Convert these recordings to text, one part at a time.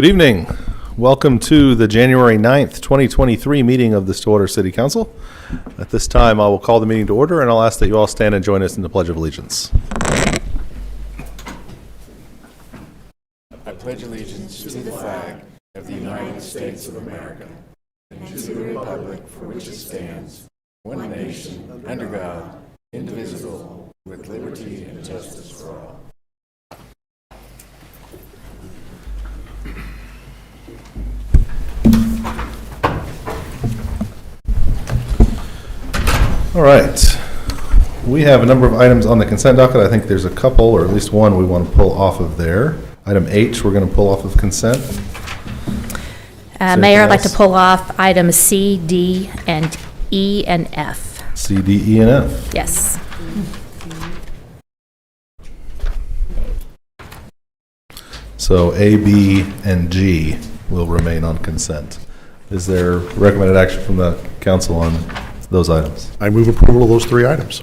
Good evening. Welcome to the January 9th, 2023 meeting of the Stillwater City Council. At this time, I will call the meeting to order, and I'll ask that you all stand and join us in the Pledge of Allegiance. I pledge allegiance to the flag of the United States of America and to the republic for which it stands, one nation, under God, indivisible, with liberty and justice for all. All right. We have a number of items on the consent docket. I think there's a couple, or at least one, we want to pull off of there. Item H, we're going to pull off of consent. Mayor, I'd like to pull off items C, D, and E, and F. C, D, E, and F. Yes. So A, B, and G will remain on consent. Is there recommended action from the council on those items? I move approval of those three items.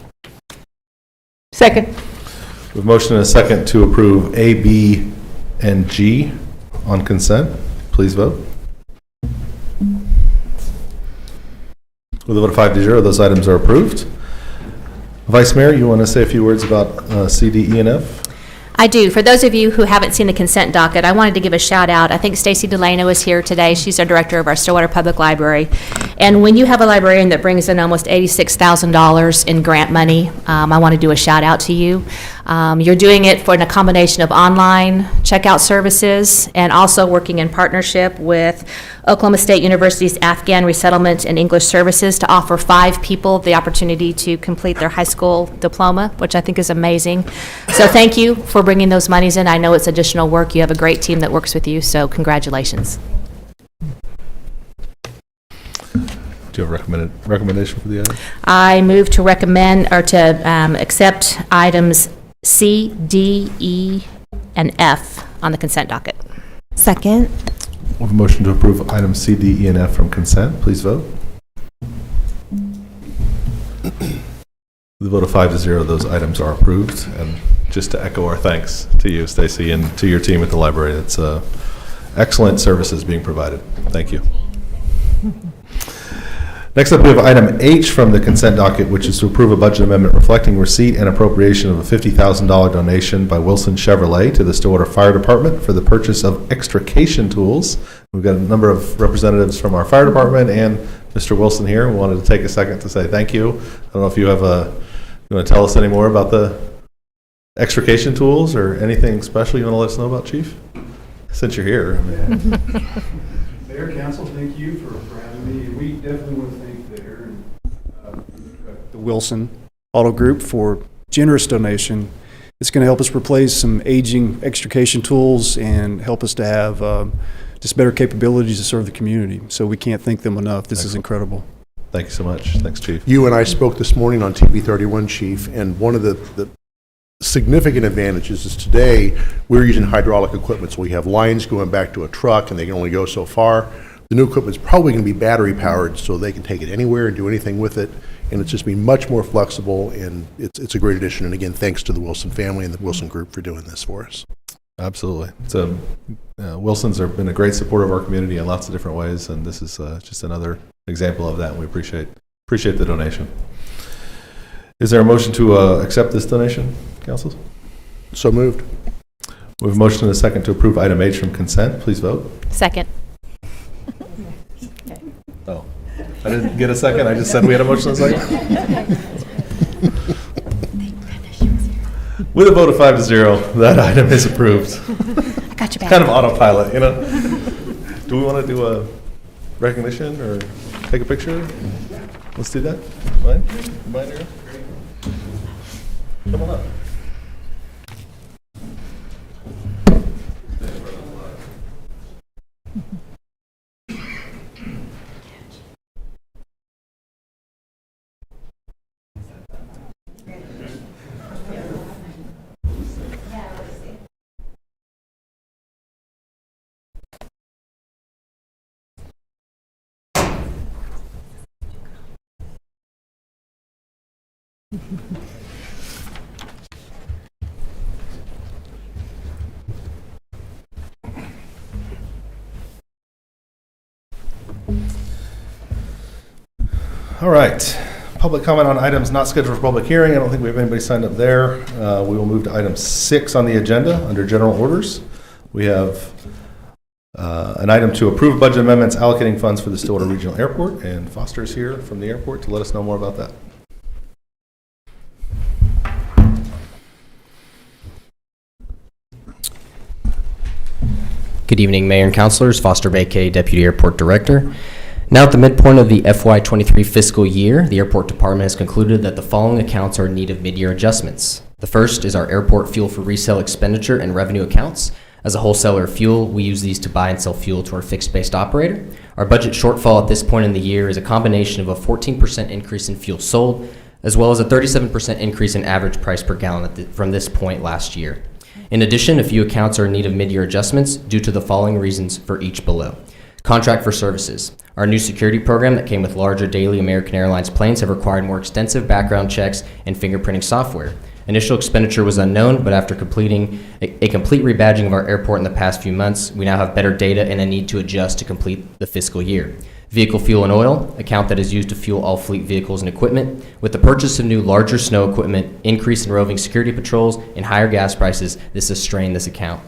Second. We have motion and a second to approve A, B, and G on consent. Please vote. With a vote of 5-0, those items are approved. Vice Mayor, you want to say a few words about C, D, E, and F? I do. For those of you who haven't seen the consent docket, I wanted to give a shout out. I think Stacy Delano is here today. She's our director of our Stillwater Public Library. And when you have a librarian that brings in almost $86,000 in grant money, I want to do a shout out to you. You're doing it for a combination of online checkout services and also working in partnership with Oklahoma State University's Afghan Resettlement and English Services to offer 5 people the opportunity to complete their high school diploma, which I think is amazing. So thank you for bringing those monies in. I know it's additional work. You have a great team that works with you, so congratulations. Do you have a recommendation for the item? I move to recommend or to accept items C, D, E, and F on the consent docket. Second. We have a motion to approve items C, D, E, and F from consent. Please vote. With a vote of 5-0, those items are approved. And just to echo our thanks to you, Stacy, and to your team at the library. It's excellent services being provided. Thank you. Next up, we have item H from the consent docket, which is to approve a budget amendment reflecting receipt and appropriation of a $50,000 donation by Wilson Chevrolet to the Stillwater Fire Department for the purchase of extrication tools. We've got a number of representatives from our fire department and Mr. Wilson here. We wanted to take a second to say thank you. I don't know if you want to tell us any more about the extrication tools or anything special you want to let us know about, Chief? Since you're here. I mean. Mayor, Council, thank you for having me. We definitely want to thank the Aaron, the Wilson Auto Group for generous donation. It's going to help us replace some aging extrication tools and help us to have just better capabilities to serve the community. So we can't thank them enough. This is incredible. Thank you so much. Thanks, Chief. You and I spoke this morning on TV 31, Chief, and one of the significant advantages is today we're using hydraulic equipment, so we have lines going back to a truck and they can only go so far. The new equipment is probably going to be battery powered, so they can take it anywhere and do anything with it, and it's just been much more flexible, and it's a great addition. And again, thanks to the Wilson family and the Wilson Group for doing this for us. Absolutely. So Wilsons have been a great supporter of our community in lots of different ways, and this is just another example of that, and we appreciate the donation. Is there a motion to accept this donation, council? So moved. We have a motion and a second to approve item H from consent. Please vote. Second. Oh, I didn't get a second. I just said we had a motion and a second. With a vote of 5-0, that item is approved. I got you back. Kind of autopilot, you know. Do we want to do a recognition or take a picture? Let's do that. Mine here. Come on up. All right. Public comment on items not scheduled for public hearing. I don't think we have anybody signed up there. We will move to item 6 on the agenda under general orders. We have an item to approve budget amendments allocating funds for the Stillwater Regional Airport, and Foster's here from the airport to let us know more about that. Good evening, Mayor and Councilors. Foster Bakay, Deputy Airport Director. Now at the midpoint of the FY23 fiscal year, the Airport Department has concluded that the following accounts are in need of mid-year adjustments. The first is our airport fuel for resale expenditure and revenue accounts. As a wholesaler of fuel, we use these to buy and sell fuel to our fixed-based operator. Our budget shortfall at this point in the year is a combination of a 14% increase in fuel sold, as well as a 37% increase in average price per gallon from this point last year. In addition, a few accounts are in need of mid-year adjustments due to the following reasons for each below. Contract for services. Our new security program that came with larger daily American Airlines planes have required more extensive background checks and fingerprinting software. Initial expenditure was unknown, but after completing a complete rebadging of our airport in the past few months, we now have better data and a need to adjust to complete the fiscal year. Vehicle fuel and oil, account that is used to fuel all fleet vehicles and equipment. With the purchase of new larger snow equipment, increase in roving security patrols, and higher gas prices, this has strained this account.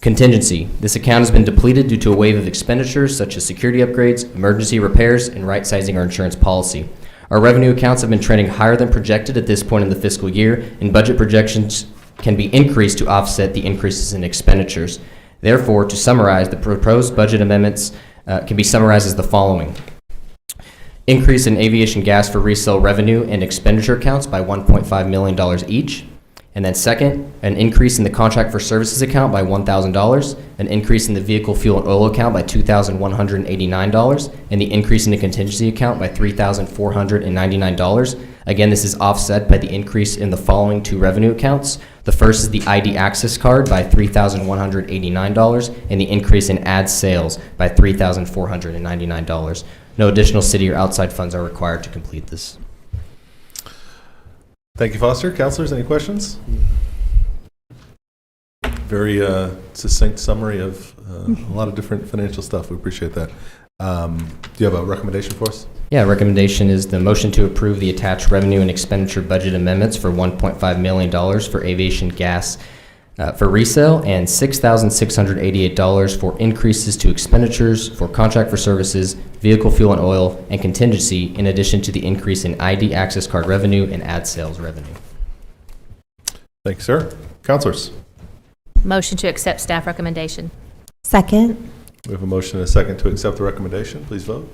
Contingency. This account has been depleted due to a wave of expenditures such as security upgrades, emergency repairs, and right-sizing our insurance policy. Our revenue accounts have been trending higher than projected at this point in the fiscal year, and budget projections can be increased to offset the increases in expenditures. Therefore, to summarize, the proposed budget amendments can be summarized as the following. Increase in aviation gas for resale revenue and expenditure accounts by $1.5 million each. And then second, an increase in the contract for services account by $1,000, an increase in the vehicle fuel and oil account by $2,189, and the increase in the contingency account by $3,499. Again, this is offset by the increase in the following two revenue accounts. The first is the ID access card by $3,189, and the increase in ad sales by $3,499. No additional city or outside funds are required to complete this. Thank you, Foster. Councilors, any questions? Very succinct summary of a lot of different financial stuff. We appreciate that. Do you have a recommendation for us? Yeah, recommendation is the motion to approve the attached revenue and expenditure budget amendments for $1.5 million for aviation gas for resale and $6,688 for increases to expenditures for contract for services, vehicle fuel and oil, and contingency, in addition to the increase in ID access card revenue and ad sales revenue. Thank you, sir. Councilors? Motion to accept staff recommendation. Second. We have a motion and a second to accept the recommendation. Please vote.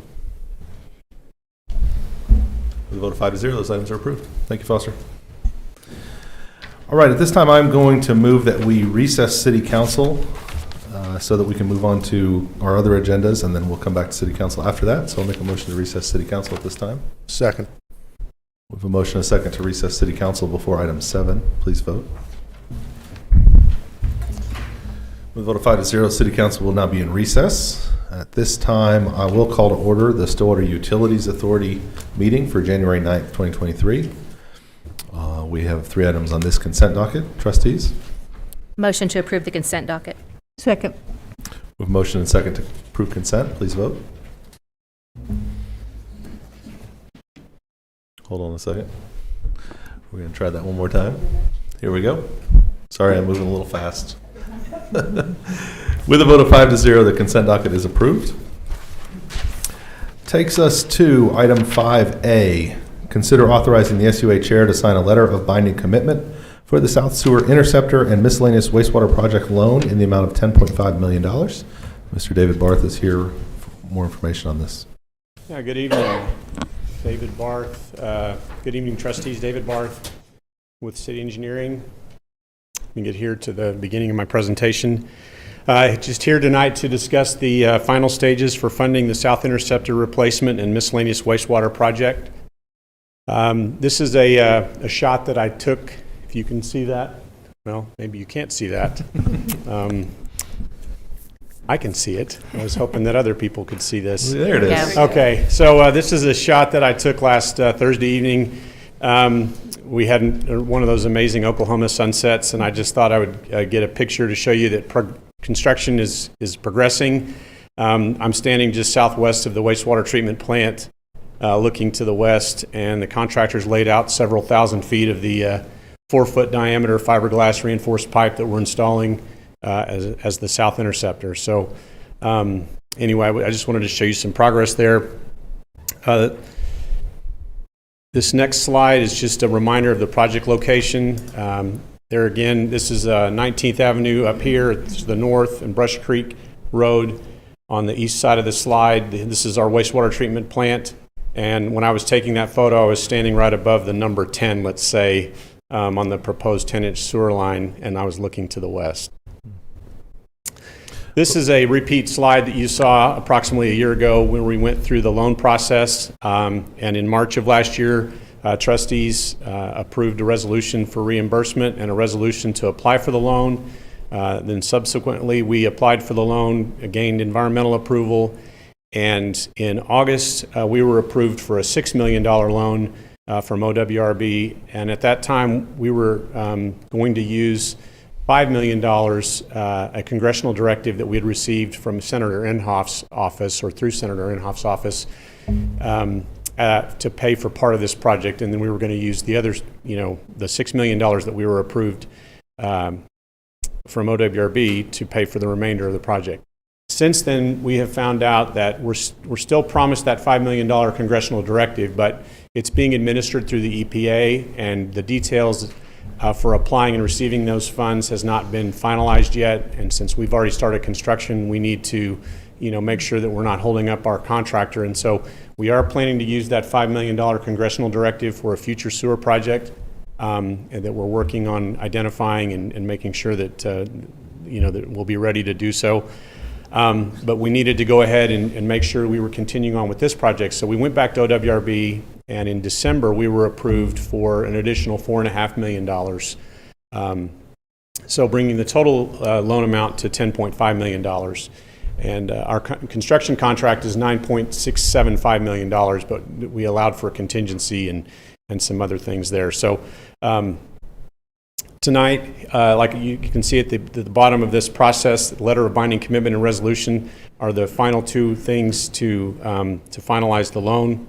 With a vote of 5-0, those items are approved. Thank you, Foster. All right, at this time, I'm going to move that we recess City Council so that we can move on to our other agendas, and then we'll come back to City Council after that. So I'll make a motion to recess City Council at this time. Second. We have a motion and a second to recess City Council before item 7. Please vote. With a vote of 5-0, City Council will now be in recess. At this time, I will call to order the Stillwater Utilities Authority meeting for January 9th, 2023. We have 3 items on this consent docket. Trustees? Motion to approve the consent docket. Second. We have a motion and second to approve consent. Please vote. Hold on a second. We're going to try that one more time. Here we go. Sorry, I'm moving a little fast. With a vote of 5-0, the consent docket is approved. Takes us to item 5A. Consider authorizing the SUA chair to sign a letter of binding commitment for the South Sewer Interceptor and Miscellaneous Wastewater Project loan in the amount of $10.5 million. Mr. David Barth is here for more information on this. Yeah, good evening. David Barth. Good evening, trustees. David Barth with City Engineering. Let me get here to the beginning of my presentation. Just here tonight to discuss the final stages for funding the South Interceptor replacement and miscellaneous wastewater project. This is a shot that I took, if you can see that. Well, maybe you can't see that. I can see it. I was hoping that other people could see this. There it is. Okay, so this is a shot that I took last Thursday evening. We had one of those amazing Oklahoma sunsets, and I just thought I would get a picture to show you that construction is progressing. I'm standing just southwest of the wastewater treatment plant looking to the west, and the contractors laid out several thousand feet of the 4-foot diameter fiberglass reinforced pipe that we're installing as the south interceptor. So anyway, I just wanted to show you some progress there. This next slide is just a reminder of the project location. There again, this is 19th Avenue up here. It's the north, and Brush Creek Road on the east side of the slide. This is our wastewater treatment plant. And when I was taking that photo, I was standing right above the number 10, let's say, on the proposed 10-inch sewer line, and I was looking to the west. This is a repeat slide that you saw approximately a year ago when we went through the loan process. And in March of last year, trustees approved a resolution for reimbursement and a resolution to apply for the loan. Then subsequently, we applied for the loan, gained environmental approval, and in August, we were approved for a $6 million loan from OWRB. And at that time, we were going to use $5 million, a congressional directive that we had received from Senator Inhofe's office, or through Senator Inhofe's office, to pay for part of this project. And then we were going to use the other, the $6 million that we were approved from OWRB to pay for the remainder of the project. Since then, we have found out that we're still promised that $5 million congressional directive, but it's being administered through the EPA, and the details for applying and receiving those funds has not been finalized yet. And since we've already started construction, we need to, make sure that we're not holding up our contractor. And so we are planning to use that $5 million congressional directive for a future sewer project, and that we're working on identifying and making sure that, that we'll be ready to do so. But we needed to go ahead and make sure we were continuing on with this project. So we went back to OWRB, and in December, we were approved for an additional $4.5 million. So bringing the total loan amount to $10.5 million. And our construction contract is $9.675 million, but we allowed for a contingency and some other things there. So tonight, like you can see at the bottom of this process, the letter of binding commitment and resolution are the final two things to finalize the loan.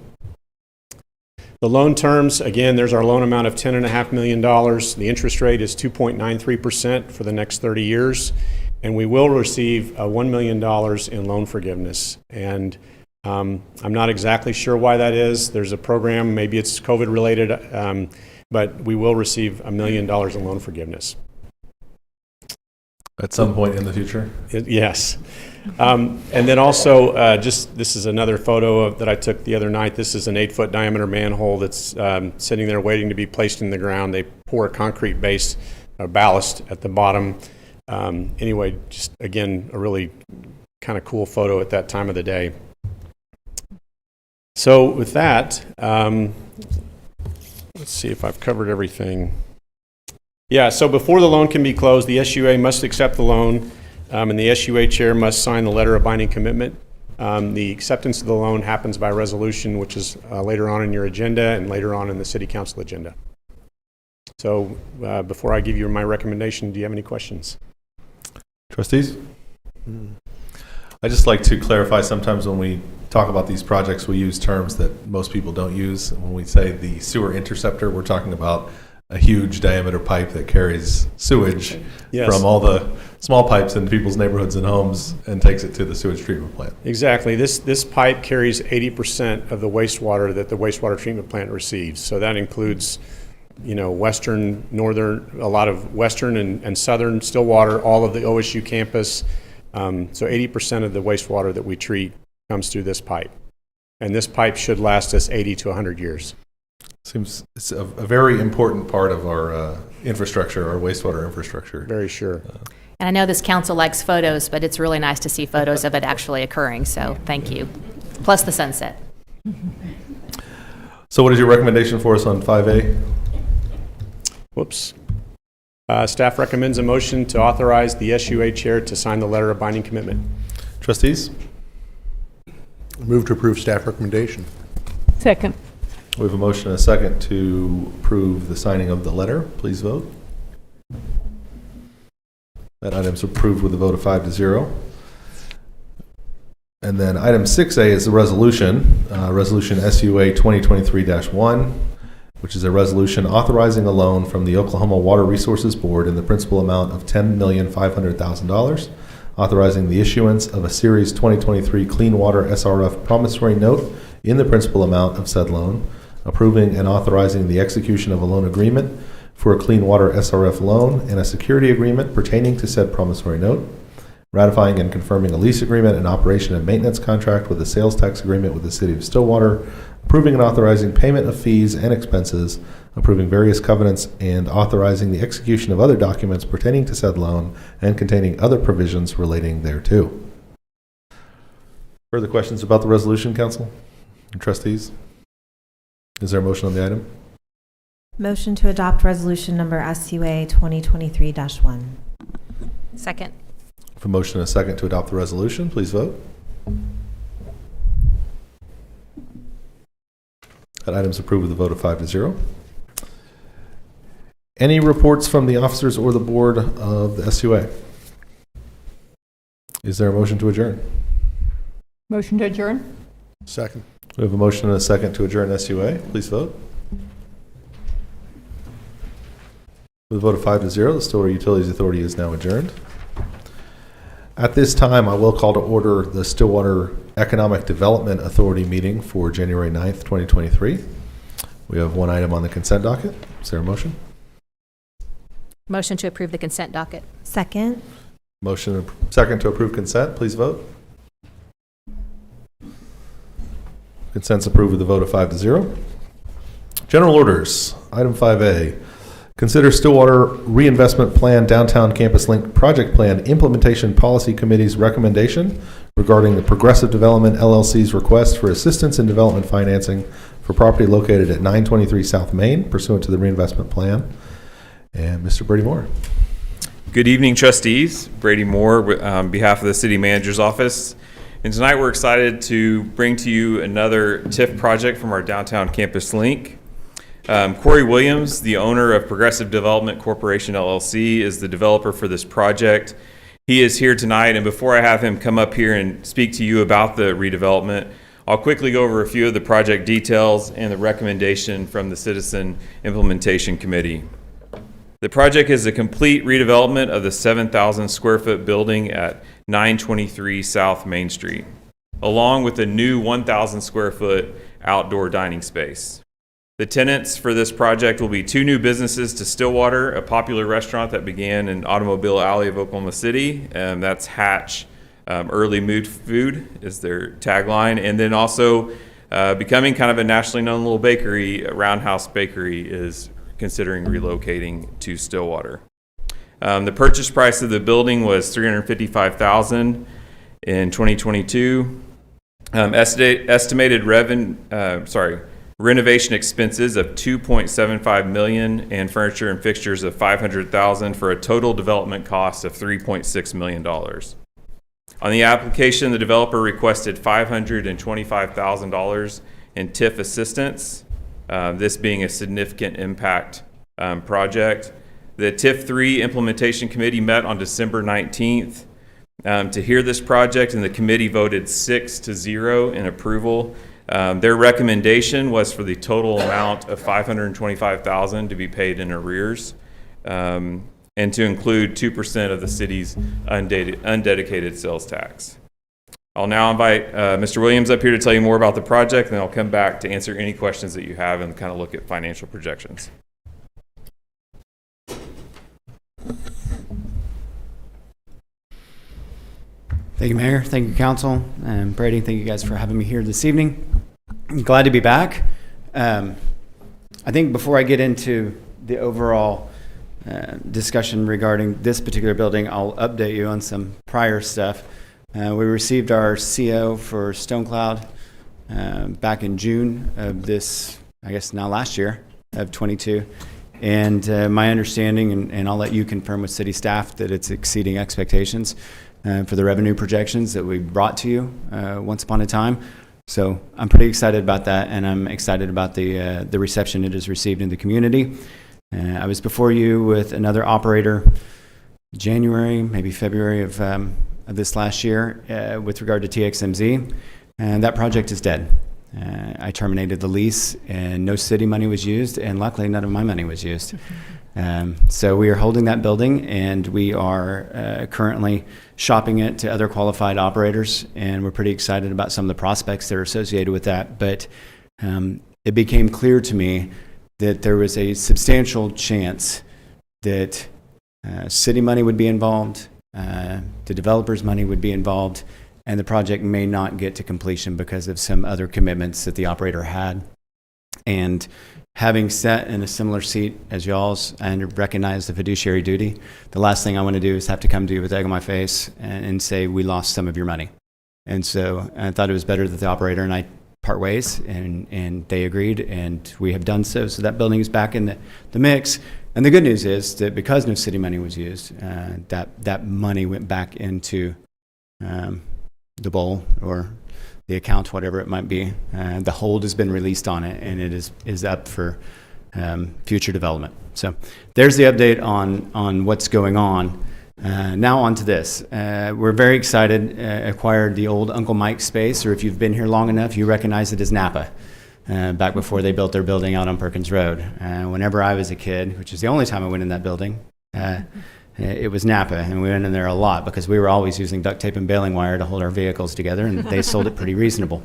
The loan terms, again, there's our loan amount of $10.5 million. The interest rate is 2.93% for the next 30 years, and we will receive $1 million in loan forgiveness. And I'm not exactly sure why that is. There's a program, maybe it's COVID related, but we will receive $1 million in loan forgiveness. At some point in the future? Yes. And then also, this is another photo that I took the other night. This is an 8-foot diameter manhole that's sitting there waiting to be placed in the ground. They pour a concrete base, ballast at the bottom. Anyway, just again, a really kind of cool photo at that time of the day. So with that, let's see if I've covered everything. Yeah, so before the loan can be closed, the SUA must accept the loan, and the SUA chair must sign the letter of binding commitment. The acceptance of the loan happens by resolution, which is later on in your agenda and later on in the city council agenda. So before I give you my recommendation, do you have any questions? Trustees? I just like to clarify, sometimes when we talk about these projects, we use terms that most people don't use. When we say the sewer interceptor, we're talking about a huge diameter pipe that carries sewage from all the small pipes in people's neighborhoods and homes and takes it to the sewage treatment plant. Exactly. This pipe carries 80% of the wastewater that the wastewater treatment plant receives. So that includes, western, northern, a lot of western and southern Stillwater, all of the OSU campus. So 80% of the wastewater that we treat comes through this pipe. And this pipe should last us 80 to 100 years. Seems it's a very important part of our infrastructure, our wastewater infrastructure. Very sure. And I know this council likes photos, but it's really nice to see photos of it actually occurring, so thank you. Plus the sunset. So what is your recommendation for us on 5A? Whoops. Staff recommends a motion to authorize the SUA chair to sign the letter of binding commitment. Trustees? Move to approve staff recommendation. Second. We have a motion and a second to approve the signing of the letter. Please vote. That item is approved with a vote of 5-0. And then item 6A is the resolution, Resolution SUA 2023-1, which is a resolution authorizing a loan from the Oklahoma Water Resources Board in the principal amount of $10,500,000, authorizing the issuance of a Series 2023 Clean Water SRF promissory note in the principal amount of said loan, approving and authorizing the execution of a loan agreement for a Clean Water SRF loan and a security agreement pertaining to said promissory note, ratifying and confirming a lease agreement and operation and maintenance contract with a sales tax agreement with the City of Stillwater, approving and authorizing payment of fees and expenses, approving various covenants, and authorizing the execution of other documents pertaining to said loan and containing other provisions relating thereto. Further questions about the resolution, council and trustees? Is there a motion on the item? Motion to adopt resolution number SUA 2023-1. Second. For motion and a second to adopt the resolution, please vote. That item is approved with a vote of 5-0. Any reports from the officers or the board of the SUA? Is there a motion to adjourn? Motion to adjourn? Second. We have a motion and a second to adjourn SUA. Please vote. With a vote of 5-0, the Stillwater Utilities Authority is now adjourned. At this time, I will call to order the Stillwater Economic Development Authority meeting for January 9th, 2023. We have one item on the consent docket. Is there a motion? Motion to approve the consent docket. Second. Motion and second to approve consent. Please vote. Consent's approved with a vote of 5-0. General orders. Item 5A. Consider Stillwater Reinvestment Plan Downtown Campus Link Project Plan Implementation Policy Committee's recommendation regarding the Progressive Development LLC's request for assistance in development financing for property located at 923 South Main pursuant to the reinvestment plan. And Mr. Brady Moore. Good evening, trustees. Brady Moore on behalf of the City Manager's Office. And tonight we're excited to bring to you another TIF project from our Downtown Campus Link. Corey Williams, the owner of Progressive Development Corporation LLC, is the developer for this project. He is here tonight, and before I have him come up here and speak to you about the redevelopment, I'll quickly go over a few of the project details and the recommendation from the Citizen Implementation Committee. The project is a complete redevelopment of the 7,000 square foot building at 923 South Main Street, along with a new 1,000 square foot outdoor dining space. The tenants for this project will be two new businesses to Stillwater, a popular restaurant that began in Automobile Alley of Oklahoma City, and that's Hatch. Early Mood Food is their tagline, and then also becoming kind of a nationally known little bakery, Roundhouse Bakery is considering relocating to Stillwater. The purchase price of the building was $355,000 in 2022. Estimated renovation expenses of $2.75 million and furniture and fixtures of $500,000 for a total development cost of $3.6 million. On the application, the developer requested $525,000 in TIF assistance, this being a significant impact project. The TIF 3 Implementation Committee met on December 19th to hear this project, and the committee voted 6-0 in approval. Their recommendation was for the total amount of $525,000 to be paid in arrears, and to include 2% of the city's undedicated sales tax. I'll now invite Mr. Williams up here to tell you more about the project, and then I'll come back to answer any questions that you have and kind of look at financial projections. Thank you, Mayor. Thank you, Council. And Brady, thank you guys for having me here this evening. I'm glad to be back. I think before I get into the overall discussion regarding this particular building, I'll update you on some prior stuff. We received our CO for Stone Cloud back in June of this, I guess now last year, of 22. And my understanding, and I'll let you confirm with city staff, that it's exceeding expectations for the revenue projections that we brought to you once upon a time. So I'm pretty excited about that, and I'm excited about the reception it has received in the community. I was before you with another operator January, maybe February of of this last year with regard to TXMZ, and that project is dead. I terminated the lease, and no city money was used, and luckily none of my money was used. So we are holding that building, and we are currently shopping it to other qualified operators, and we're pretty excited about some of the prospects that are associated with that. But it became clear to me that there was a substantial chance that city money would be involved, the developer's money would be involved, and the project may not get to completion because of some other commitments that the operator had. And having sat in a similar seat as y'all's and recognize the fiduciary duty, the last thing I want to do is have to come to you with egg on my face and say, we lost some of your money. And so I thought it was better that the operator and I part ways, and they agreed, and we have done so. So that building is back in the mix. And the good news is that because no city money was used, that money went back into the bowl or the account, whatever it might be. The hold has been released on it, and it is up for future development. So there's the update on what's going on. Now on to this. We're very excited, acquired the old Uncle Mike space, or if you've been here long enough, you recognize it as Napa, back before they built their building out on Perkins Road. Whenever I was a kid, which is the only time I went in that building, it was Napa, and we went in there a lot because we were always using duct tape and baling wire to hold our vehicles together, and they sold it pretty reasonable.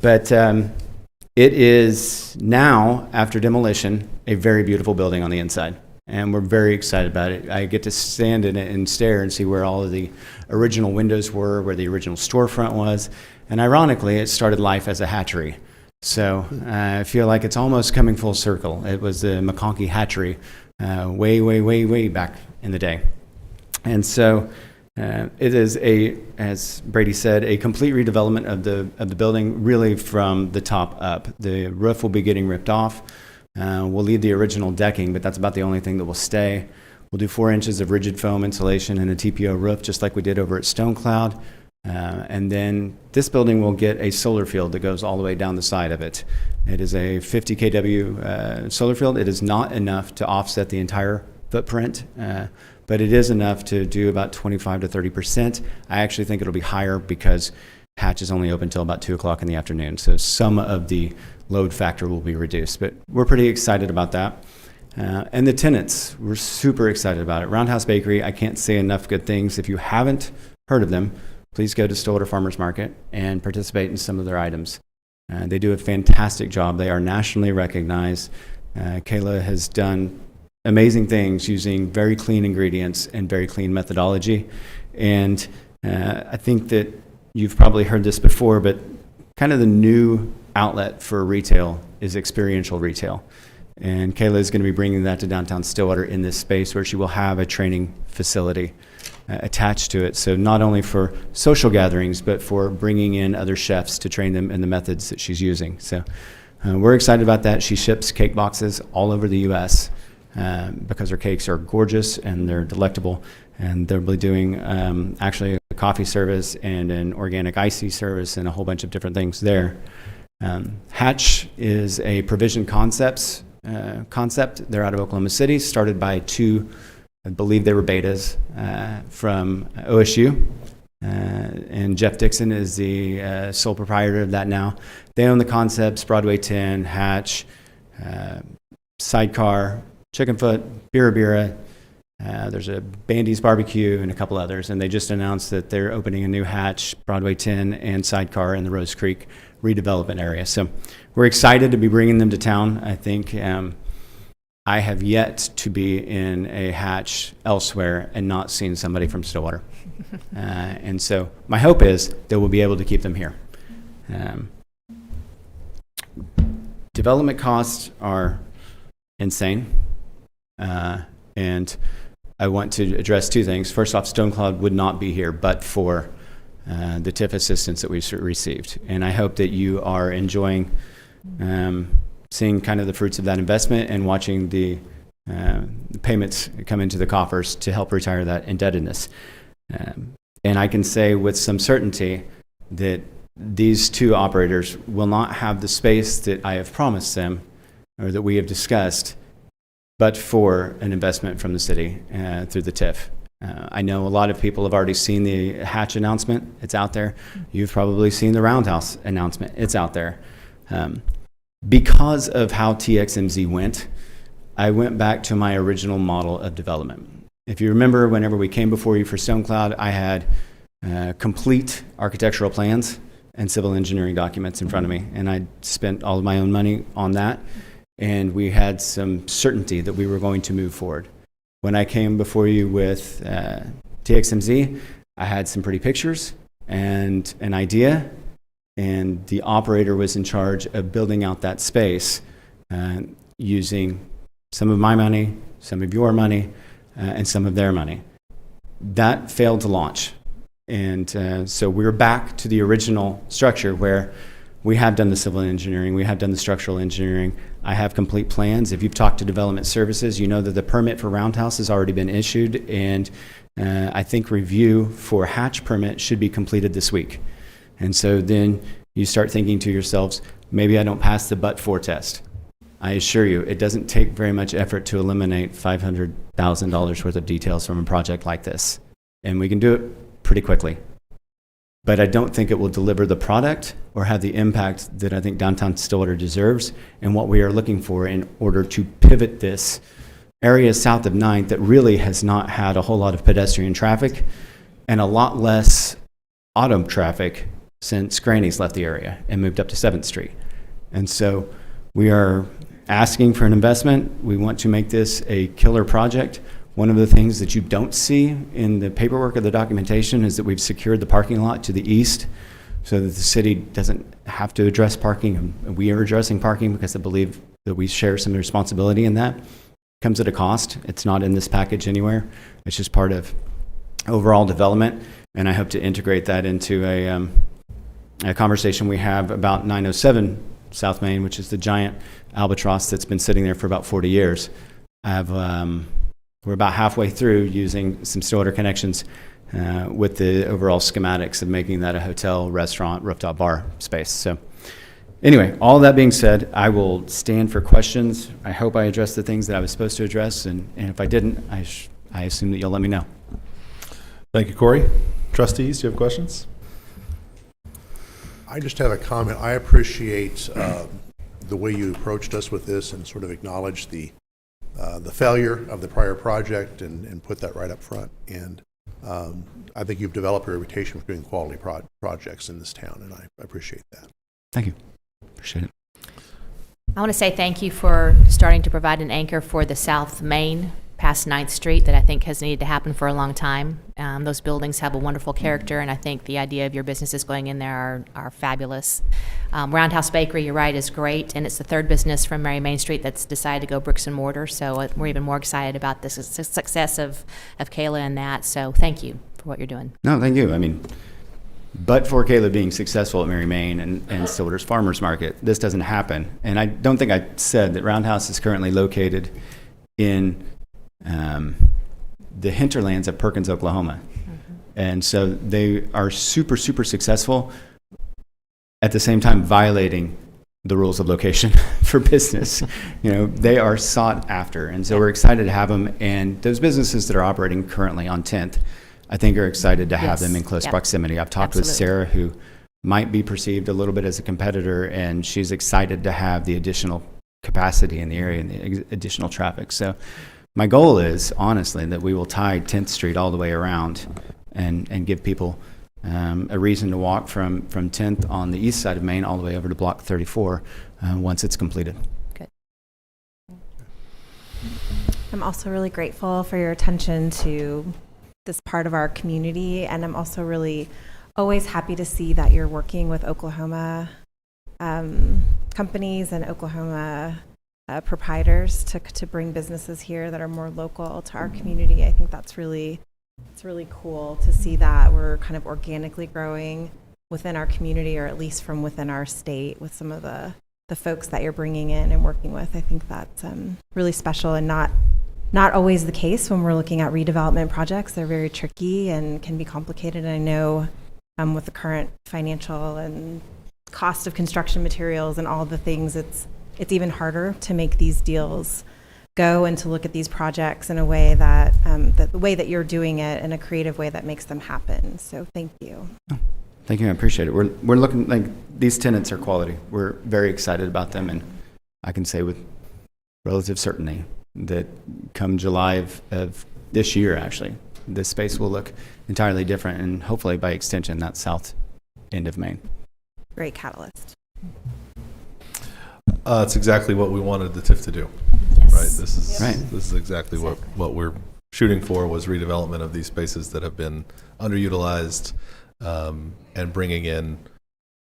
But it is now, after demolition, a very beautiful building on the inside, and we're very excited about it. I get to stand in it and stare and see where all of the original windows were, where the original storefront was, and ironically, it started life as a hatchery. So I feel like it's almost coming full circle. It was the McConkey hatchery way back in the day. And so it is as Brady said, a complete redevelopment of the building, really from the top up. The roof will be getting ripped off. We'll leave the original decking, but that's about the only thing that will stay. We'll do 4 inches of rigid foam insulation and a TPO roof, just like we did over at Stone Cloud. And then this building will get a solar field that goes all the way down the side of it. It is a 50 kW solar field. It is not enough to offset the entire footprint, but it is enough to do about 25 to 30%. I actually think it'll be higher because hatch is only open until about 2 o'clock in the afternoon. So some of the load factor will be reduced, but we're pretty excited about that. And the tenants, we're super excited about it. Roundhouse Bakery, I can't say enough good things. If you haven't heard of them, please go to Stillwater Farmers Market and participate in some of their items. They do a fantastic job. They are nationally recognized. Kayla has done amazing things using very clean ingredients and very clean methodology. And I think that you've probably heard this before, but kind of the new outlet for retail is experiential retail. And Kayla is going to be bringing that to downtown Stillwater in this space where she will have a training facility attached to it. So not only for social gatherings, but for bringing in other chefs to train them in the methods that she's using. So we're excited about that. She ships cake boxes all over the U.S. Because her cakes are gorgeous and they're delectable. And they'll be doing actually a coffee service and an organic icy service and a whole bunch of different things there. Hatch is a provision concept. They're out of Oklahoma City, started by 2, I believe they were betas from OSU. And Jeff Dixon is the sole proprietor of that now. They own the concepts, Broadway 10, Hatch, Sidecar, Chickenfoot, Bira Bira. There's a Bandy's Barbecue and a couple others. And they just announced that they're opening a new Hatch, Broadway 10, and Sidecar in the Rose Creek redevelopment area. So we're excited to be bringing them to town. I think I have yet to be in a Hatch elsewhere and not seen somebody from Stillwater. And so my hope is that we'll be able to keep them here. Development costs are insane. And I want to address 2 things. First off, Stone Cloud would not be here but for the TIF assistance that we've received. And I hope that you are enjoying seeing kind of the fruits of that investment and watching the payments come into the coffers to help retire that indebtedness. And I can say with some certainty that these 2 operators will not have the space that I have promised them or that we have discussed, but for an investment from the city through the TIF. I know a lot of people have already seen the Hatch announcement. It's out there. You've probably seen the Roundhouse announcement. It's out there. Because of how TXMZ went, I went back to my original model of development. If you remember, whenever we came before you for Stone Cloud, I had complete architectural plans and civil engineering documents in front of me, and I spent all of my own money on that, and we had some certainty that we were going to move forward. When I came before you with TXMZ, I had some pretty pictures and an idea, and the operator was in charge of building out that space using some of my money, some of your money, and some of their money. That failed to launch. And so we're back to the original structure where we have done the civil engineering, we have done the structural engineering. I have complete plans. If you've talked to development services, you know that the permit for Roundhouse has already been issued, and I think review for Hatch permit should be completed this week. And so then you start thinking to yourselves, maybe I don't pass the but-for test. I assure you, it doesn't take very much effort to eliminate $500,000 worth of details from a project like this. And we can do it pretty quickly. But I don't think it will deliver the product or have the impact that I think downtown Stillwater deserves and what we are looking for in order to pivot this area south of 9th that really has not had a whole lot of pedestrian traffic and a lot less auto traffic since Granny's left the area and moved up to 7th Street. And so we are asking for an investment. We want to make this a killer project. One of the things that you don't see in the paperwork of the documentation is that we've secured the parking lot to the east so that the city doesn't have to address parking. And we are addressing parking because I believe that we share some responsibility in that. It comes at a cost. It's not in this package anywhere. It's just part of overall development. And I hope to integrate that into a conversation we have about 907 South Main, which is the giant albatross that's been sitting there for about 40 years. We're about halfway through using some Stillwater connections with the overall schematics of making that a hotel, restaurant, rooftop bar space. So anyway, all that being said, I will stand for questions. I hope I addressed the things that I was supposed to address, and if I didn't, I assume that you'll let me know. Thank you, Corey. Trustees, do you have questions? I just have a comment. I appreciate the way you approached us with this and sort of acknowledged the failure of the prior project and put that right up front. And I think you've developed a reputation for doing quality projects in this town, and I appreciate that. Thank you. Appreciate it. I want to say thank you for starting to provide an anchor for the South Main past 9th Street that I think has needed to happen for a long time. Those buildings have a wonderful character, and I think the idea of your businesses going in there are fabulous. Roundhouse Bakery, you're right, is great, and it's the third business from Mary Main Street that's decided to go bricks and mortar, so we're even more excited about the success of Kayla and that, so thank you for what you're doing. No, thank you. I mean, but for Kayla being successful at Mary Main and Stillwater's Farmers Market, this doesn't happen. And I don't think I said that Roundhouse is currently located in the hinterlands of Perkins, Oklahoma. And so they are super, super successful, at the same time violating the rules of location for business. You know, they are sought after. And so we're excited to have them. And those businesses that are operating currently on 10th, I think are excited to have them in close proximity. I've talked with Sarah, who might be perceived a little bit as a competitor, and she's excited to have the additional capacity in the area and the additional traffic. So my goal is, honestly, that we will tie 10th Street all the way around and give people a reason to walk from 10th on the east side of Main all the way over to Block 34 once it's completed. Good. I'm also really grateful for your attention to this part of our community, and I'm also really always happy to see that you're working with Oklahoma companies and Oklahoma proprietors to bring businesses here that are more local to our community. I think it's really cool to see that we're kind of organically growing within our community, or at least from within our state, with some of the folks that you're bringing in and working with. I think that's really special and not always the case when we're looking at redevelopment projects. They're very tricky and can be complicated. And I know with the current financial and cost of construction materials and all the things, it's even harder to make these deals go and to look at these projects in a way that, that the way that you're doing it in a creative way that makes them happen. So thank you. Thank you, I appreciate it. We're looking, like, these tenants are quality. We're very excited about them, and I can say with relative certainty that come July of this year, actually, this space will look entirely different, and hopefully by extension, that south end of Maine. Great catalyst. It's exactly what we wanted the TIF to do. Yes. Right. This is Right. This is exactly what we're shooting for, was redevelopment of these spaces that have been underutilized, and bringing in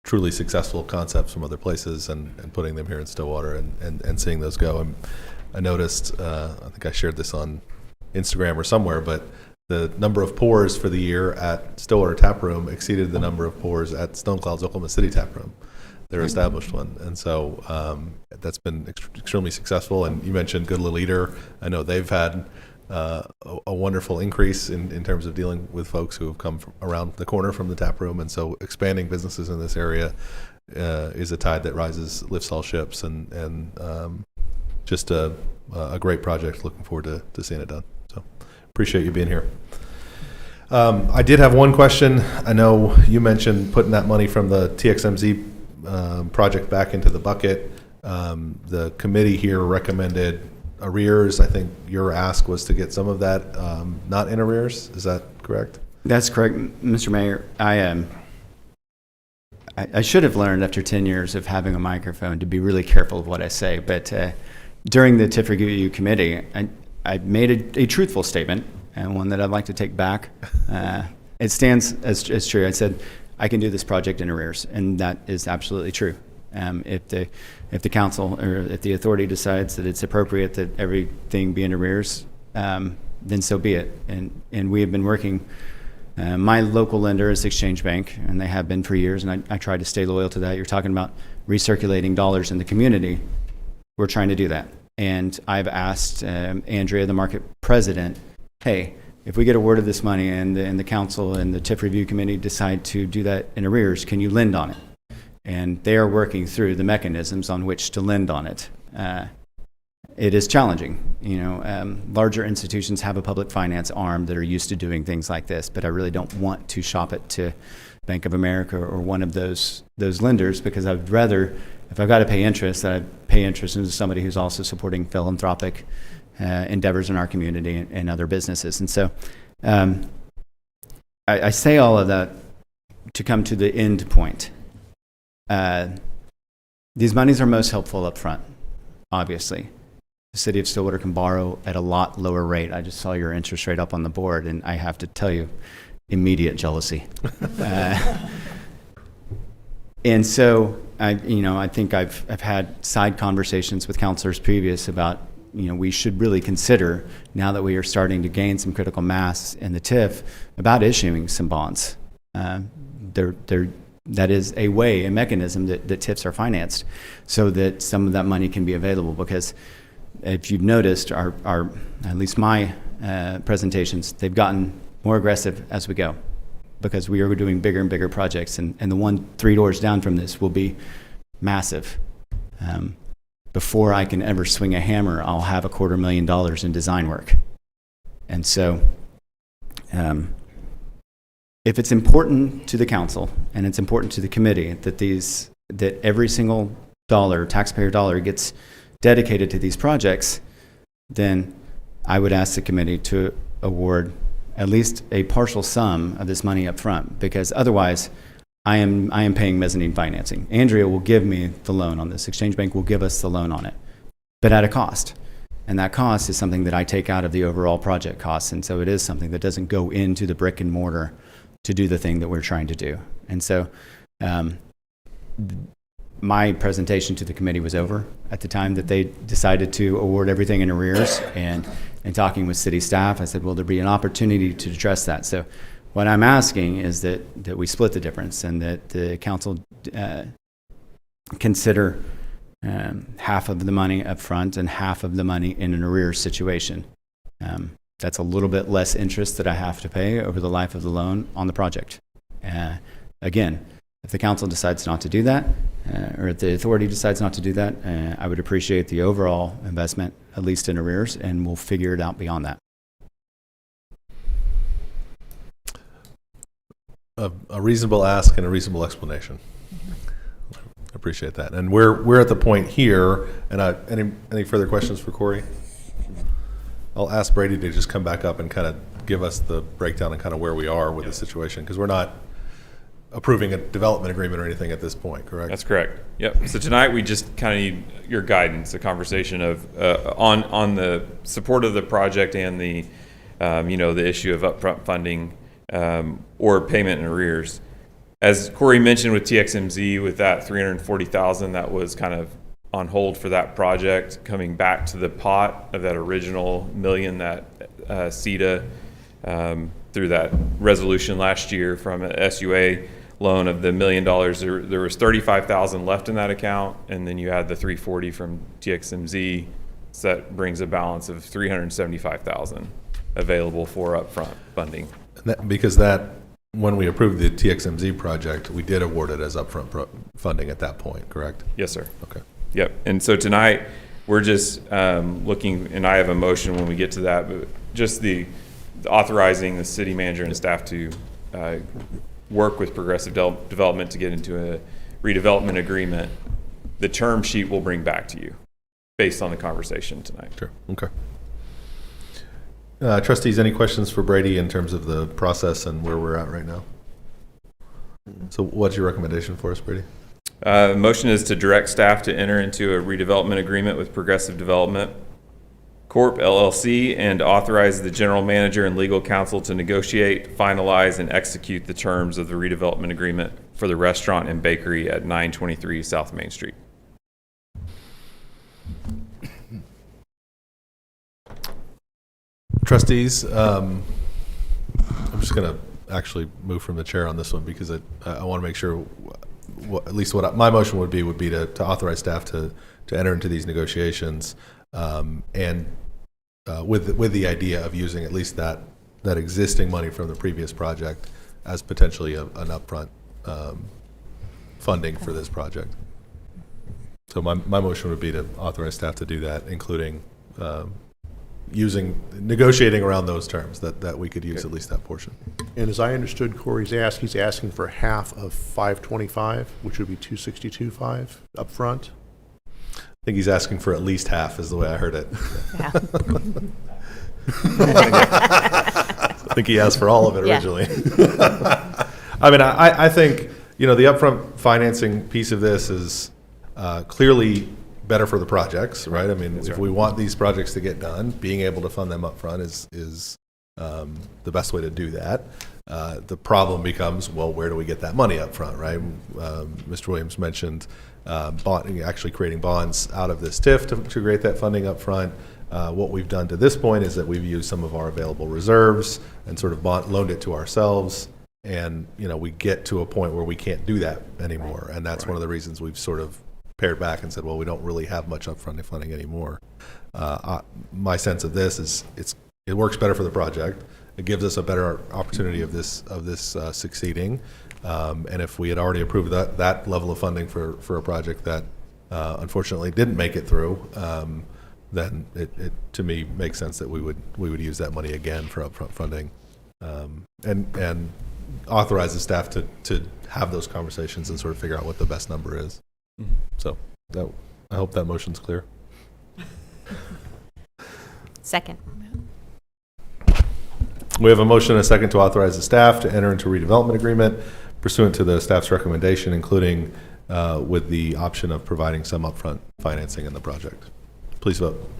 truly successful concepts from other places and putting them here in Stillwater and seeing those go. I noticed, I think I shared this on Instagram or somewhere, but the number of pours for the year at Stillwater Tap Room exceeded the number of pours at Stone Cloud's Oklahoma City Tap Room, their established one. And so that's been extremely successful. And you mentioned Good Little Eater. I know they've had a wonderful increase in terms of dealing with folks who have come from around the corner from the tap room. And so expanding businesses in this area is a tide that rises, lifts all ships, and just a great project. Looking forward to seeing it done. So appreciate you being here. I did have one question. I know you mentioned putting that money from the TXMZ project back into the bucket. The committee here recommended arrears. I think your ask was to get some of that not in arrears. Is that correct? That's correct, Mr. Mayor. I should have learned after 10 years of having a microphone to be really careful of what I say, but during the TIF Review Committee, I made a truthful statement, and one that I'd like to take back. It stands as true. I said, I can do this project in arrears, and that is absolutely true. If the council or if the authority decides that it's appropriate that everything be in arrears, then so be it. And we have been working. My local lender is Exchange Bank, and they have been for years, and I try to stay loyal to that. You're talking about recirculating dollars in the community. We're trying to do that. And I've asked Andrea, the market president, hey, if we get a word of this money and the council and the TIF Review Committee decide to do that in arrears, can you lend on it? And they are working through the mechanisms on which to lend on it. It is challenging. Larger institutions have a public finance arm that are used to doing things like this, but I really don't want to shop it to Bank of America or one of those lenders, because I would rather, if I've got to pay interest, that I pay interest into somebody who's also supporting philanthropic endeavors in our community and other businesses. And so I say all of that to come to the end point. These monies are most helpful up front, obviously. The city of Stillwater can borrow at a lot lower rate. I just saw your interest rate up on the board, and I have to tell you, immediate jealousy. And so I think I've had side conversations with counselors previous about, we should really consider, now that we are starting to gain some critical mass in the TIF, about issuing some bonds. That is a way, a mechanism that TIFs are financed, so that some of that money can be available. Because if you've noticed, our at least my presentations, they've gotten more aggressive as we go, because we are doing bigger and bigger projects, and the one 3 doors down from this will be massive. Before I can ever swing a hammer, I'll have $250,000 in design work. And so if it's important to the council and it's important to the committee that every single dollar, taxpayer dollar, gets dedicated to these projects, then I would ask the committee to award at least a partial sum of this money up front, because otherwise I am paying mezzanine financing. Andrea will give me the loan on this. Exchange Bank will give us the loan on it, but at a cost. And that cost is something that I take out of the overall project costs. And so it is something that doesn't go into the brick and mortar to do the thing that we're trying to do. And so my presentation to the committee was over at the time that they decided to award everything in arrears. And talking with city staff, I said, will there be an opportunity to address that? So what I'm asking is that we split the difference, and that the council consider half of the money up front and half of the money in an arrears situation. That's a little bit less interest that I have to pay over the life of the loan on the project. Again, If the council decides not to do that, or if the authority decides not to do that, I would appreciate the overall investment, at least in arrears, and we'll figure it out beyond that. A reasonable ask and a reasonable explanation. I appreciate that. And we're at the point here, and any further questions for Corey? I'll ask Brady to just come back up and kind of give us the breakdown and kind of where we are with the situation, because we're not approving a development agreement or anything at this point, correct? That's correct. Yep. So tonight we just kind of need your guidance, a conversation of on the support of the project and the the issue of upfront funding or payment in arrears. As Corey mentioned with TXMZ, with that $340,000 that was kind of on hold for that project, coming back to the pot of that original $1 million that CETA through that resolution last year from an SUA loan of the $1 million, there was $35,000 left in that account, and then you had the $340 from TXMZ, so that brings a balance of $375,000 available for upfront funding. Because when we approved the TXMZ project, we did award it as upfront funding at that point, correct? Yes, sir. Okay. Yep. And so tonight we're just looking, and I have a motion when we get to that, but just the authorizing the city manager and staff to work with Progressive Development to get into a redevelopment agreement. The term sheet we'll bring back to you based on the conversation tonight. Sure. Okay. Trustees, any questions for Brady in terms of the process and where we're at right now? So what's your recommendation for us, Brady? Motion is to direct staff to enter into a redevelopment agreement with Progressive Development Corp. LLC and authorize the general manager and legal counsel to negotiate, finalize, and execute the terms of the redevelopment agreement for the restaurant and bakery at 923 South Main Street. Trustees, I'm just going to actually move from the chair on this one because I want to make sure, at least what my motion would be to authorize staff to enter into these negotiations, and with the idea of using at least that existing money from the previous project as potentially an upfront funding for this project. So my motion would be to authorize staff to do that, including negotiating around those terms that we could use at least that portion. And as I understood Corey's ask, he's asking for half of 525, which would be 262.5 up front. I think he's asking for at least half is the way I heard it. Yeah. I think he asked for all of it Yeah. originally. I mean, I think, the upfront financing piece of this is clearly better for the projects, right? I mean, if we want these projects to get done, being able to fund them up front is the best way to do that. The problem becomes, well, where do we get that money up front, right? Mr. Williams mentioned actually creating bonds out of this TIF to create that funding up front. What we've done to this point is that we've used some of our available reserves and sort of loaned it to ourselves. And, we get to a point where we can't do that anymore. Right. And that's one of the reasons we've sort of pared back and said, well, we don't really have much upfront funding anymore. My sense of this is it works better for the project. It gives us a better opportunity of this succeeding. And if we had already approved that level of funding for a project that unfortunately didn't make it through, then it to me makes sense that we would use that money again for upfront funding, and authorize the staff to have those conversations and sort of figure out what the best number is. Mm-hmm. So I hope that motion's clear. Second. We have a motion and a second to authorize the staff to enter into a redevelopment agreement pursuant to the staff's recommendation, including with the option of providing some upfront financing in the project. Please vote.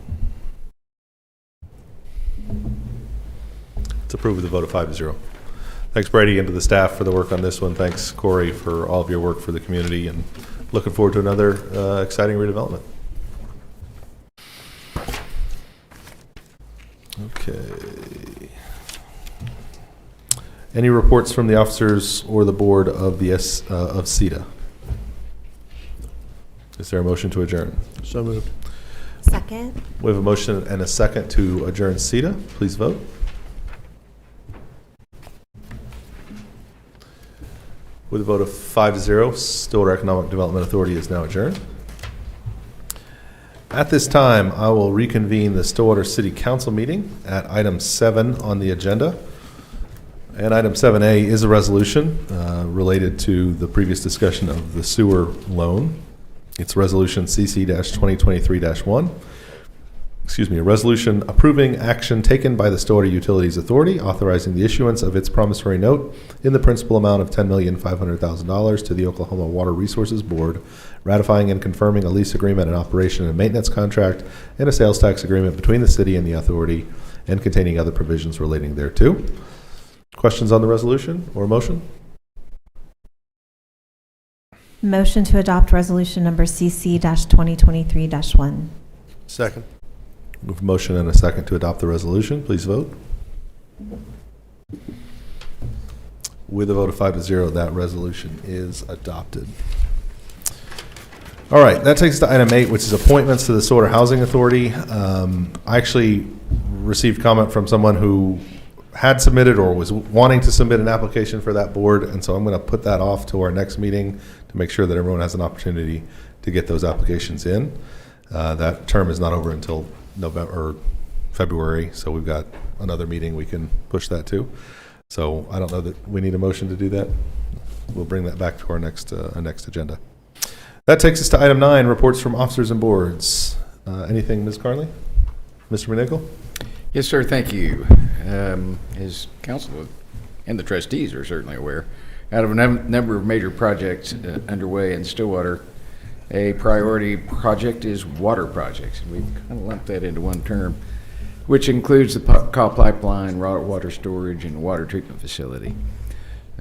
It's approved with a vote of 5-0. Thanks, Brady, and to the staff for the work on this one. Thanks, Corey, for all of your work for the community, and looking forward to another exciting redevelopment. Okay. Any reports from the officers or the board of the of CETA? Is there a motion to adjourn? So moved. Second. We have a motion and a second to adjourn CETA. Please vote. With a vote of 5-0, Stillwater Economic Development Authority is now adjourned. At this time, I will reconvene the Stillwater City Council meeting at item 7 on the agenda. And item 7A is a resolution related to the previous discussion of the sewer loan. It's resolution CC-2023-1. A resolution approving action taken by the Stillwater Utilities Authority, authorizing the issuance of its promissory note in the principal amount of $10,500,000 to the Oklahoma Water Resources Board, ratifying and confirming a lease agreement, an operation and maintenance contract, and a sales tax agreement between the city and the authority, and containing other provisions relating thereto. Questions on the resolution or motion? Motion to adopt resolution number CC-2023-1. Second. We have a motion and a second to adopt the resolution. Please vote. With a vote of 5-0, that resolution is adopted. All right, that takes us to item 8, which is appointments to the Stillwater Housing Authority. I actually received comment from someone who had submitted or was wanting to submit an application for that board, and so I'm going to put that off to our next meeting to make sure that everyone has an opportunity to get those applications in. That term is not over until November or February, so we've got another meeting we can push that to. So I don't know that we need a motion to do that. We'll bring that back to our next agenda. That takes us to item 9, reports from officers and boards. Anything, Ms. Carnley? Mr. McNichol? Yes, sir, thank you. As council and the trustees are certainly aware, out of a number of major projects underway in Stillwater, a priority project is water projects. And we've kind of lumped that into one term, which includes the call pipeline, raw water storage, and water treatment facility.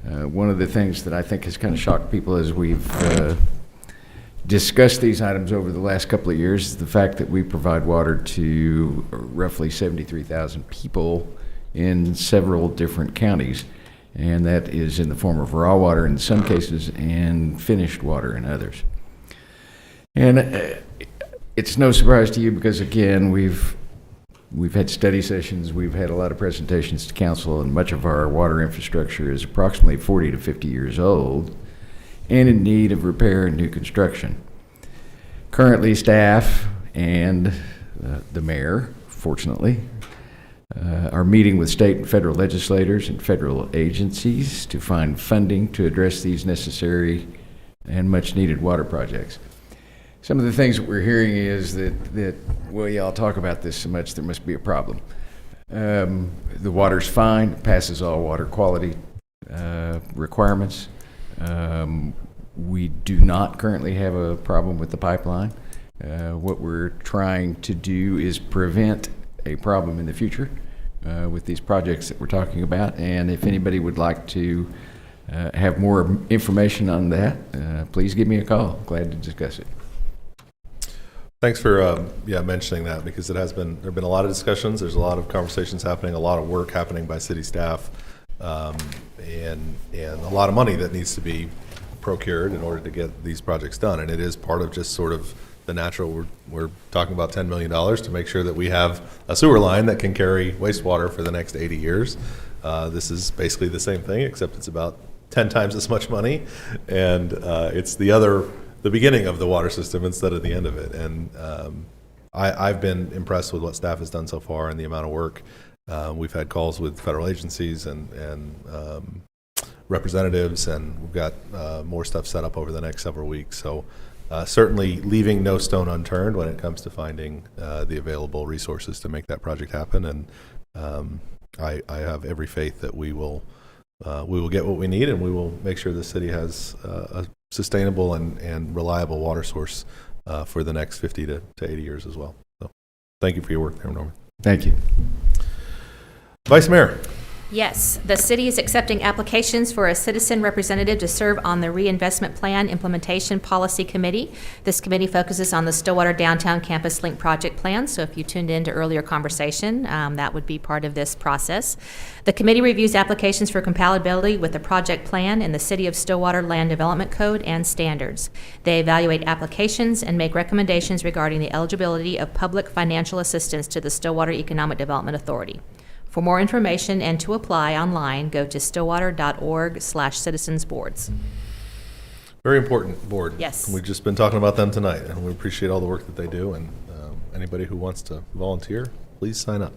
One of the things that I think has kind of shocked people as we've discussed these items over the last couple of years is the fact that we provide water to roughly 73,000 people in several different counties. And that is in the form of raw water in some cases and finished water in others. And it's no surprise to you because, again, we've had study sessions, we've had a lot of presentations to council, and much of our water infrastructure is approximately 40 to 50 years old and in need of repair and new construction. Currently, staff and the mayor, fortunately, are meeting with state and federal legislators and federal agencies to find funding to address these necessary and much-needed water projects. Some of the things that we're hearing is that well, y'all talk about this so much, there must be a problem. The water's fine, passes all water quality requirements. We do not currently have a problem with the pipeline. What we're trying to do is prevent a problem in the future with these projects that we're talking about. And if anybody would like to have more information on that, please give me a call. Glad to discuss it. Thanks for mentioning that, because there have been a lot of discussions. There's a lot of conversations happening, a lot of work happening by city staff, and a lot of money that needs to be procured in order to get these projects done. And it is part of just sort of the natural. We're talking about $10 million to make sure that we have a sewer line that can carry wastewater for the next 80 years. This is basically the same thing, except it's about 10 times as much money, and it's the beginning of the water system instead of the end of it. And I've been impressed with what staff has done so far and the amount of work. We've had calls with federal agencies and representatives, and we've got more stuff set up over the next several weeks. So certainly leaving no stone unturned when it comes to finding the available resources to make that project happen. And I have every faith that we will get what we need, and we will make sure the city has a sustainable and reliable water source for the next 50 to 80 years as well. So thank you for your work there, Norman. Thank you. Vice Mayor. Yes, the city is accepting applications for a citizen representative to serve on the Reinvestment Plan Implementation Policy Committee. This committee focuses on the Stillwater Downtown Campus Link project plan, so if you tuned in to earlier conversation, that would be part of this process. The committee reviews applications for compatibility with the project plan and the City of Stillwater Land Development Code and standards. They evaluate applications and make recommendations regarding the eligibility of public financial assistance to the Stillwater Economic Development Authority. For more information and to apply online, go to stillwater.org/citizensboards. Very important board. Yes. We've just been talking about them tonight, and we appreciate all the work that they do, and anybody who wants to volunteer, please sign up.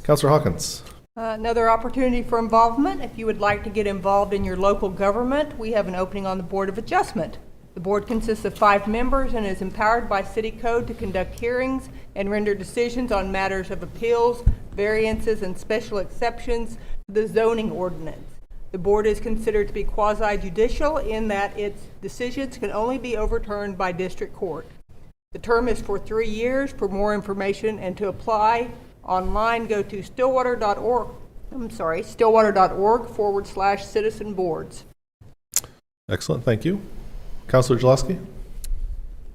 Councilor Hawkins. Another opportunity for involvement. If you would like to get involved in your local government, we have an opening on the Board of Adjustment. The board consists of 5 members and is empowered by city code to conduct hearings and render decisions on matters of appeals, variances, and special exceptions to the zoning ordinance. The board is considered to be quasi-judicial in that its decisions can only be overturned by district court. The term is for 3 years. For more information and to apply online, go to stillwater.org/citizen boards. Excellent, thank you. Councilor Jaloski.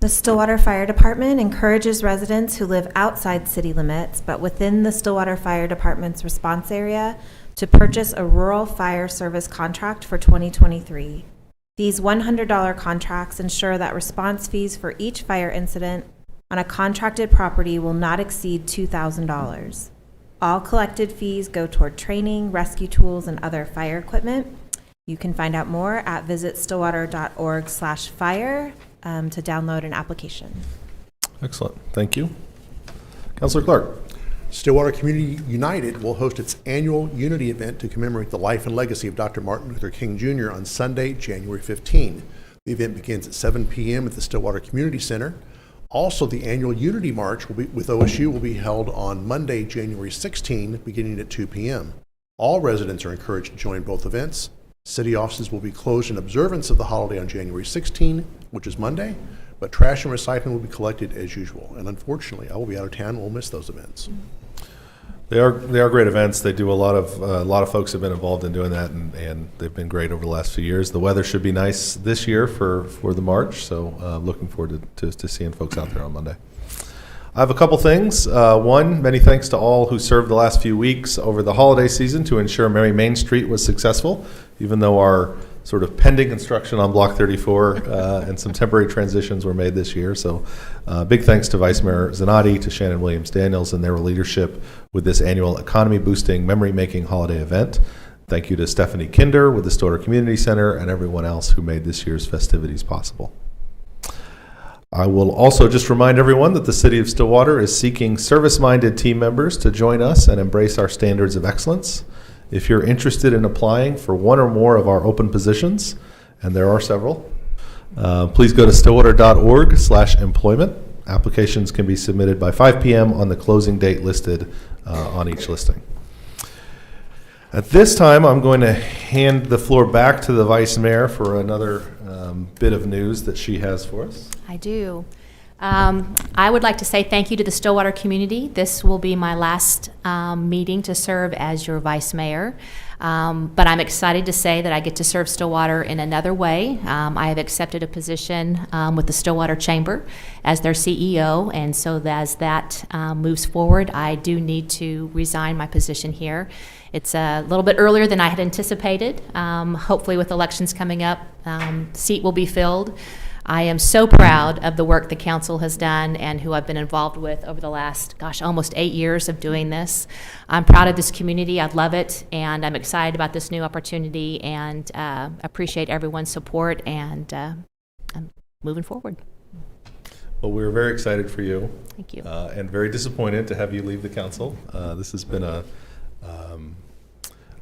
The Stillwater Fire Department encourages residents who live outside city limits but within the Stillwater Fire Department's response area to purchase a rural fire service contract for 2023. These $100 contracts ensure that response fees for each fire incident on a contracted property will not exceed $2,000. All collected fees go toward training, rescue tools, and other fire equipment. You can find out more at visitstillwater.org/fire to download an application. Excellent, thank you. Councilor Clark. Stillwater Community United will host its annual Unity event to commemorate the life and legacy of Dr. Martin Luther King Jr. on Sunday, January 15. The event begins at 7 p.m. at the Stillwater Community Center. Also, the annual Unity March with OSU will be held on Monday, January 16, beginning at 2 p.m. All residents are encouraged to join both events. City offices will be closed in observance of the holiday on January 16, which is Monday, but trash and recycling will be collected as usual. And unfortunately, I will be out of town and will miss those events. They are great events. They do a lot of folks have been involved in doing that, and they've been great over the last few years. The weather should be nice this year for the March, so looking forward to seeing folks out there on Monday. I have a couple things. One, many thanks to all who served the last few weeks over the holiday season to ensure Merry Main Street was successful, even though our sort of pending construction on Block 34 and some temporary transitions were made this year. So big thanks to Vice Mayor Zanotti, to Shannon Williams-Daniels and their leadership with this annual economy-boosting, memory-making holiday event. Thank you to Stephanie Kinder with the Stillwater Community Center and everyone else who made this year's festivities possible. I will also just remind everyone that the City of Stillwater is seeking service-minded team members to join us and embrace our standards of excellence. If you're interested in applying for one or more of our open positions, and there are several, please go to stillwater.org/employment. Applications can be submitted by 5 p.m. on the closing date listed on each listing. At this time, I'm going to hand the floor back to the Vice Mayor for another bit of news that she has for us. I do. I would like to say thank you to the Stillwater community. This will be my last meeting to serve as your vice mayor. But I'm excited to say that I get to serve Stillwater in another way. I have accepted a position with the Stillwater Chamber as their CEO, and so as that moves forward, I do need to resign my position here. It's a little bit earlier than I had anticipated. Hopefully with elections coming up, seat will be filled. I am so proud of the work the council has done and who I've been involved with over the last, almost 8 years of doing this. I'm proud of this community. I love it, and I'm excited about this new opportunity, and appreciate everyone's support, and I'm moving forward. Well, we're very excited for you. Thank you. And very disappointed to have you leave the council. This has been a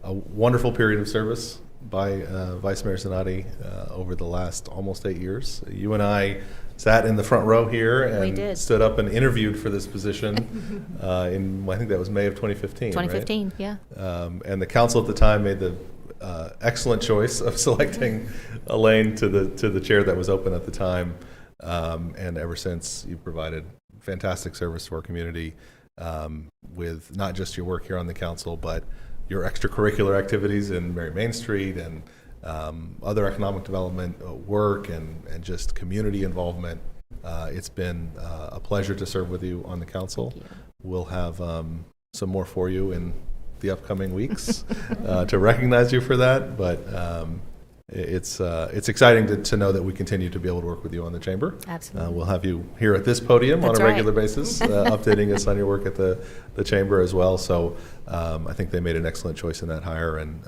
wonderful period of service by Vice Mayor Zanotti over the last almost 8 years. You and I sat in the front row here and stood up and interviewed for this position in, I think that was May of 2015, 2015, right? Yeah. And the council at the time made the excellent choice of selecting Elaine to the chair that was open at the time. And ever since, you've provided fantastic service to our community with not just your work here on the council, but your extracurricular activities in Merry Main Street and other economic development work and just community involvement. It's been a pleasure to serve with you on the council. We'll have some more for you in the upcoming weeks to recognize you for that, but it's exciting to know that we continue to be able to work with you on the chamber. Absolutely. We'll have you here at this podium That's on a right. regular basis, updating us on your work at the chamber as well. So I think they made an excellent choice in that hire, and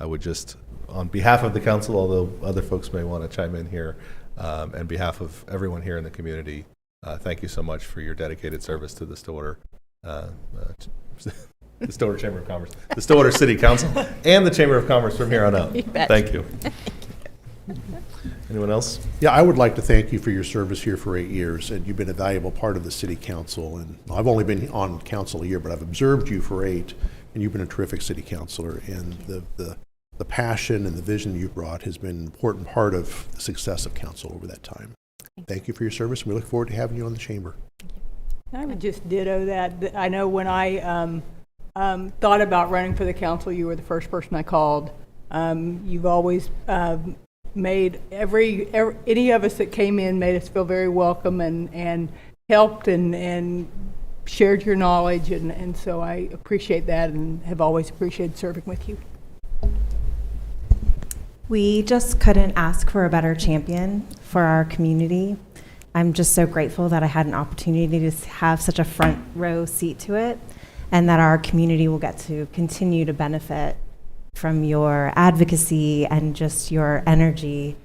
I would just, on behalf of the council, although other folks may want to chime in here, and behalf of everyone here in the community, thank you so much for your dedicated service to the Stillwater the Stillwater Chamber of Commerce, the Stillwater City Council, and the Chamber of Commerce from here on out. You bet. Thank you. Anyone else? Yeah, I would like to thank you for your service here for 8 years, and you've been a valuable part of the city council. And I've only been on council a year, but I've observed you for 8, and you've been a terrific city councilor. And the passion and the vision you brought has been an important part of the success of council over that time. Thank you for your service, and we look forward to having you on the chamber. I would just ditto that. I know when I thought about running for the council, you were the first person I called. You've always made any of us that came in made us feel very welcome and helped and shared your knowledge, and so I appreciate that and have always appreciated serving with you. We just couldn't ask for a better champion for our community. I'm just so grateful that I had an opportunity to have such a front row seat to it, and that our community will get to continue to benefit from your advocacy and just your energy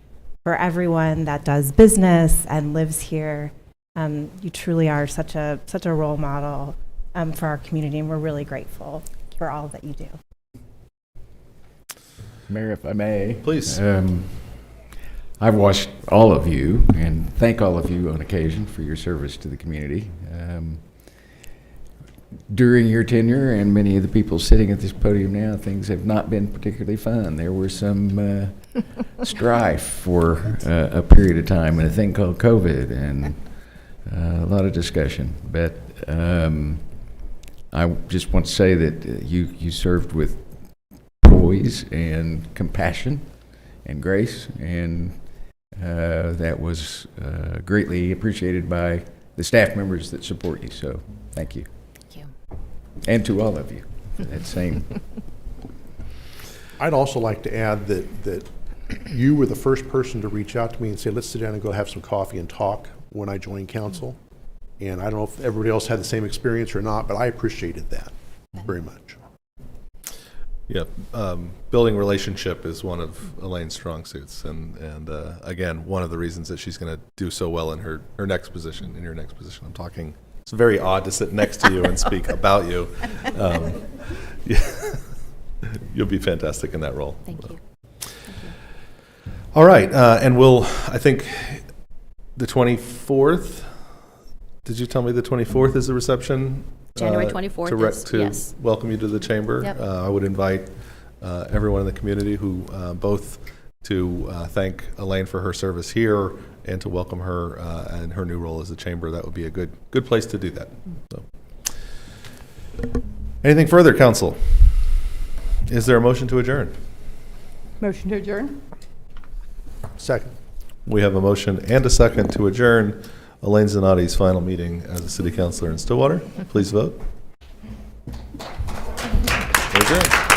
for everyone that does business and lives here. You truly are such a role model for our community, and we're really grateful for all that you do. Mayor, if I may. Please. I've watched all of you and thank all of you on occasion for your service to the community. During your tenure, and many of the people sitting at this podium now, things have not been particularly fun. There was some strife for a period of time, and a thing called COVID, and a lot of discussion. But I just want to say that you served with poise and compassion and grace, and that was greatly appreciated by the staff members that support you. So thank you. And to all of you for that same. I'd also like to add that you were the first person to reach out to me and say, let's sit down and go have some coffee and talk when I joined council. And I don't know if everybody else had the same experience or not, but I appreciated that very much. Yeah, building relationship is one of Elaine's strong suits, and again, one of the reasons that she's going to do so well in her next position, in your next position. I'm talking, it's very odd to sit next to you and speak about you. You'll be fantastic in that role. Thank you. All right, and I think the 24th, did you tell me the 24th is the reception? January 24th to yes. welcome you to the chamber. Yep. I would invite everyone in the community who both to thank Elaine for her service here and to welcome her and her new role as the chamber. That would be a good place to do that. So, anything further, council? Is there a motion to adjourn? Motion to adjourn? Second. We have a motion and a second to adjourn Elaine Zanotti's final meeting as a city councilor in Stillwater. Please vote. Adjourn.